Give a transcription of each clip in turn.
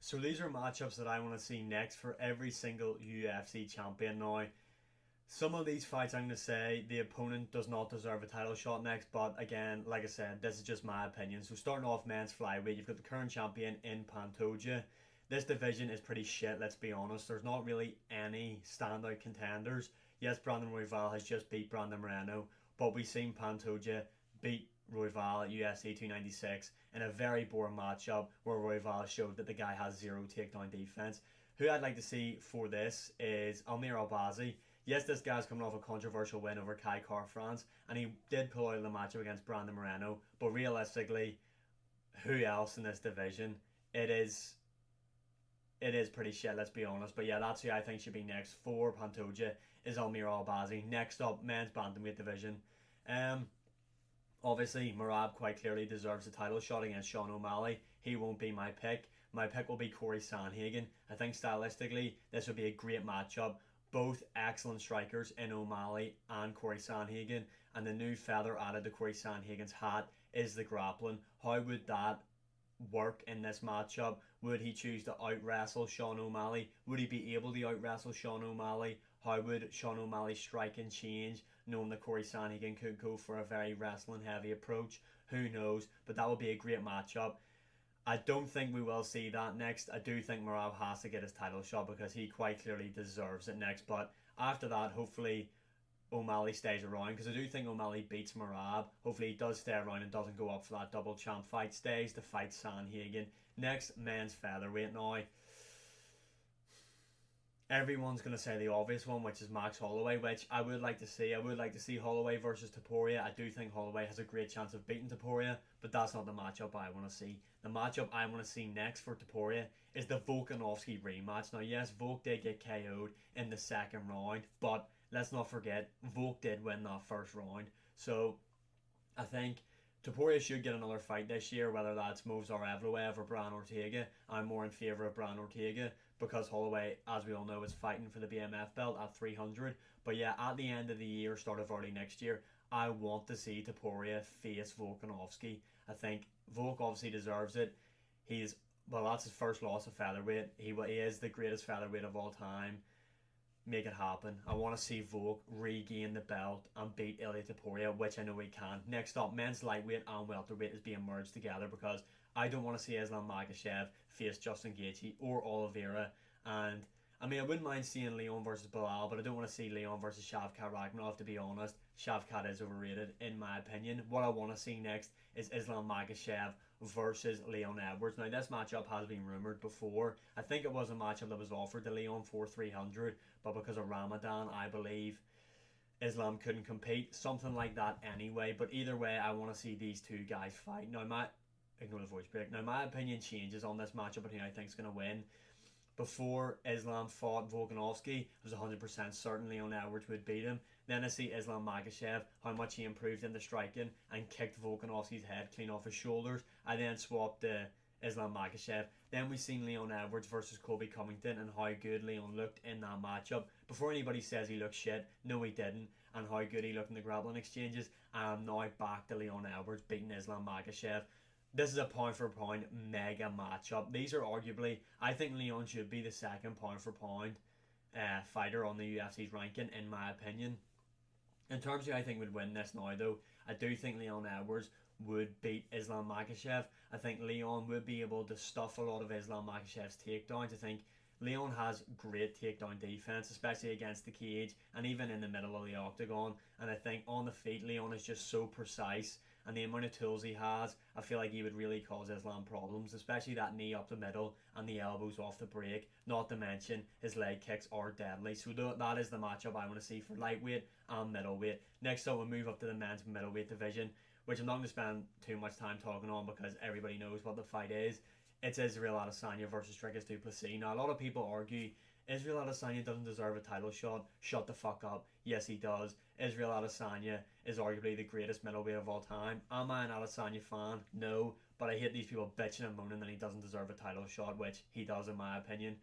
So these are matchups that I want to see next for every single UFC champion now. Some of these fights I'm going to say the opponent does not deserve a title shot next, but again, like I said, this is just my opinion. So starting off men's flyweight, you've got the current champion in Pantoja. This division is pretty shit, let's be honest. There's not really any standout contenders. Yes, Brandon Royval has just beat Brandon Moreno, but we've seen Pantoja beat Royval at UFC 296 in a very boring matchup where Royval showed that the guy has zero takedown defense. Who I'd like to see for this is Amir Albazi. Yes, this guy's coming off a controversial win over Kai Car-France, and he did pull out of the matchup against Brandon Moreno. But realistically, who else in this division? It is pretty shit, let's be honest. But yeah, that's who I think should be next for Pantoja is Amir Albazi. Next up, men's bantamweight division. Um, Obviously, Merab quite clearly deserves a title shot against Sean O'Malley. He won't be my pick. My pick will be Corey Sandhagen. I think stylistically, this would be a great matchup. Both excellent strikers in O'Malley and Corey Sandhagen. And the new feather added to Corey Sandhagen's hat is the grappling. How would that work in this matchup? Would he choose to out wrestle Sean O'Malley? Would he be able to out wrestle Sean O'Malley? How would Sean O'Malley's striking change, knowing that Corey Sandhagen could go for a very wrestling heavy approach? Who knows? But that would be a great matchup. I don't think we will see that next. I do think Merab has to get his title shot because he quite clearly deserves it next. But after that, hopefully O'Malley stays around because I do think O'Malley beats Merab. Hopefully he does stay around and doesn't go up for that double champ fight. Stays to fight Sandhagen. Next, men's featherweight now. Everyone's going to say the obvious one, which is Max Holloway, which I would like to see. I would like to see Holloway versus Topuria. I do think Holloway has a great chance of beating Topuria, but that's not the matchup I want to see. The matchup I want to see next for Topuria is the Volkanovski rematch. Now, yes, Volk did get KO'd in the second round, but let's not forget, Volk did win that first round. So, I think Topuria should get another fight this year, whether that's Movsar Evloev or Brian Ortega. I'm more in favour of Brian Ortega because Holloway, as we all know, is fighting for the BMF belt at 300. But yeah, at the end of the year, start of early next year, I want to see Topuria face Volkanovski. I think Volk obviously deserves it. That's his first loss of featherweight. He is the greatest featherweight of all time. Make it happen. I want to see Volk regain the belt and beat Ilia Topuria, which I know he can. Next up, men's lightweight and welterweight is being merged together because I don't want to see Islam Makhachev face Justin Gaethje or Oliveira. And I mean, I wouldn't mind seeing Leon versus Bilal, but I don't want to see Leon versus Shavkat Rakhmonov, to be honest. Shavkat is overrated, in my opinion. What I want to see next is Islam Makhachev versus Leon Edwards. Now, this matchup has been rumoured before. I think it was a matchup that was offered to Leon for 300, but because of Ramadan, I believe Islam couldn't compete. Something like that anyway. But either way, I want to see these two guys fight. Now, ignore the voice break. Now, my opinion changes on this matchup and who I think is going to win. Before Islam fought Volkanovski, I was 100% certain Leon Edwards would beat him. Then I see Islam Makhachev, how much he improved in the striking and kicked Volkanovski's head clean off his shoulders. I then swapped to Islam Makhachev. Then we seen Leon Edwards versus Colby Covington and how good Leon looked in that matchup. Before anybody says he looked shit, no he didn't. And how good he looked in the grappling exchanges. I'm now back to Leon Edwards beating Islam Makhachev. This is a pound for pound mega matchup. These are arguably, I think Leon should be the second pound for pound fighter on the UFC's ranking, in my opinion. In terms of who I think would win this now, though, I do think Leon Edwards would beat Islam Makhachev. I think Leon would be able to stuff a lot of Islam Makhachev's takedowns. I think Leon has great takedown defense, especially against the cage and even in the middle of the octagon. And I think on the feet, Leon is just so precise. And the amount of tools he has, I feel like he would really cause Islam problems, especially that knee up the middle and the elbows off the break. Not to mention his leg kicks are deadly. So that is the matchup I want to see for lightweight and middleweight. Next up, we'll move up to the men's middleweight division, which I'm not going to spend too much time talking on because everybody knows what the fight is. It's Israel Adesanya versus Dricus du Plessis. Now, a lot of people argue Israel Adesanya doesn't deserve a title shot. Shut the fuck up. Yes, he does. Israel Adesanya is arguably the greatest middleweight of all time. Am I an Adesanya fan? No. But I hate these people bitching and moaning that he doesn't deserve a title shot, which he does in my opinion.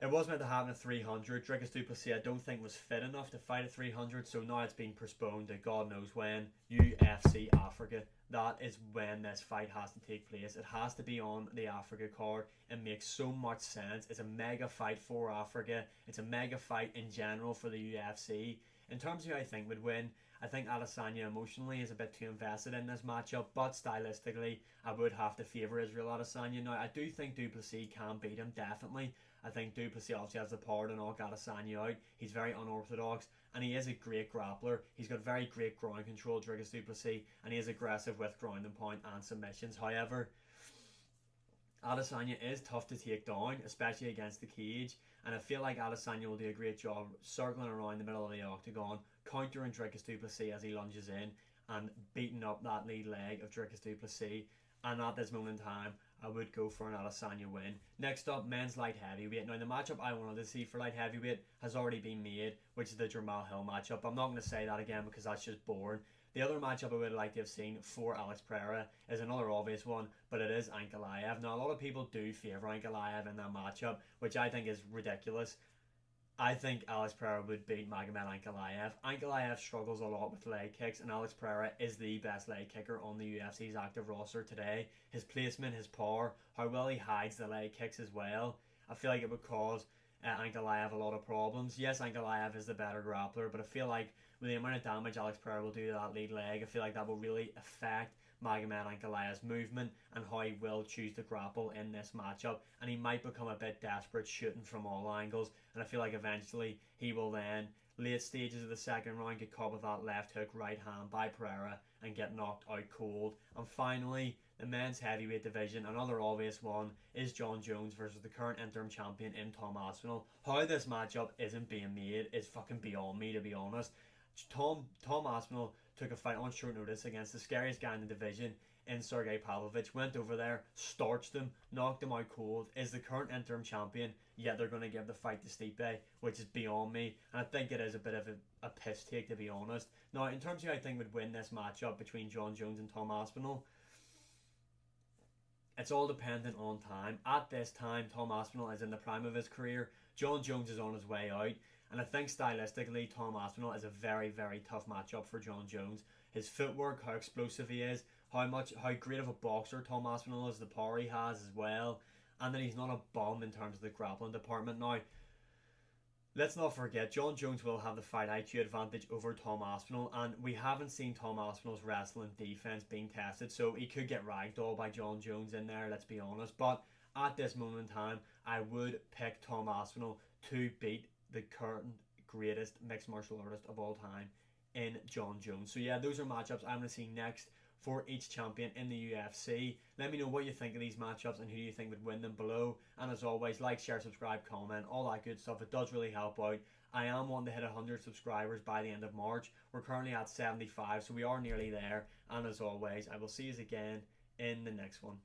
It was meant to happen at 300. Dricus du Plessis I don't think was fit enough to fight at 300, so now it's been postponed to God knows when. UFC Africa. that is when this fight has to take place. It has to be on the Africa card. It makes so much sense. It's a mega fight for Africa. It's a mega fight in general for the UFC. In terms of who I think would win, I think Adesanya emotionally is a bit too invested in this matchup, but stylistically, I would have to favour Israel Adesanya. Now, I do think Du Plessis can beat him, definitely. I think Du Plessis obviously has the power to knock Adesanya out. He's very unorthodox, and he is a great grappler. He's got very great ground control, Dricus Du Plessis, and he is aggressive with ground and pound and submissions. However, Adesanya is tough to take down, especially against the cage, and I feel like Adesanya will do a great job circling around the middle of the octagon, countering Dricus Du Plessis as he lunges in, and beating up that lead leg of Dricus Du Plessis. And at this moment in time, I would go for an Adesanya win. Next up, men's light heavyweight. Now, the matchup I wanted to see for light heavyweight has already been made, which is the Jamal Hill matchup. I'm not going to say that again because that's just boring. The other matchup I would like to have seen for Alex Pereira is another obvious one, but it is Ankalaev. Now, a lot of people do favour Ankalaev in that matchup, which I think is ridiculous. I think Alex Pereira would beat Magomed Ankalaev. Ankalaev struggles a lot with leg kicks, and Alex Pereira is the best leg kicker on the UFC's active roster today. His placement, his power, how well he hides the leg kicks as well. I feel like it would cause Ankalaev a lot of problems. Yes, Ankalaev is the better grappler, but I feel like with the amount of damage Alex Pereira will do to that lead leg, I feel like that will really affect Magomed Ankalaev's movement and how he will choose to grapple in this matchup, and he might become a bit desperate shooting from all angles, and I feel like eventually he will then, late stages of the second round, get caught with that left hook right hand by Pereira and get knocked out cold. And finally, the men's heavyweight division, another obvious one, is Jon Jones versus the current interim champion in Tom Aspinall. How this matchup isn't being made is fucking beyond me, to be honest. Tom Aspinall took a fight on short notice against the scariest guy in the division in Sergey Pavlovich, went over there, starched him, knocked him out cold, is the current interim champion, yet they're going to give the fight to Stipe, which is beyond me, and I think it is a bit of a piss take, to be honest. Now, in terms of who I think would win this matchup between Jon Jones and Tom Aspinall, it's all dependent on time. At this time, Tom Aspinall is in the prime of his career. Jon Jones is on his way out. And I think stylistically, Tom Aspinall is a very, very tough matchup for Jon Jones. His footwork, how explosive he is, how great of a boxer Tom Aspinall is, the power he has as well, and that he's not a bum in terms of the grappling department. Now, let's not forget, Jon Jones will have the fight IQ advantage over Tom Aspinall, and we haven't seen Tom Aspinall's wrestling defense being tested, so he could get ragdolled by Jon Jones in there, let's be honest. But at this moment in time, I would pick Tom Aspinall to beat the current greatest mixed martial artist of all time in Jon Jones. So yeah, those are matchups I'm going to see next for each champion in the UFC. Let me know what you think of these matchups and who you think would win them below. And as always, like, share, subscribe, comment, all that good stuff. It does really help out. I am wanting to hit 100 subscribers by the end of March. We're currently at 75, so we are nearly there. And as always, I will see you again in the next one.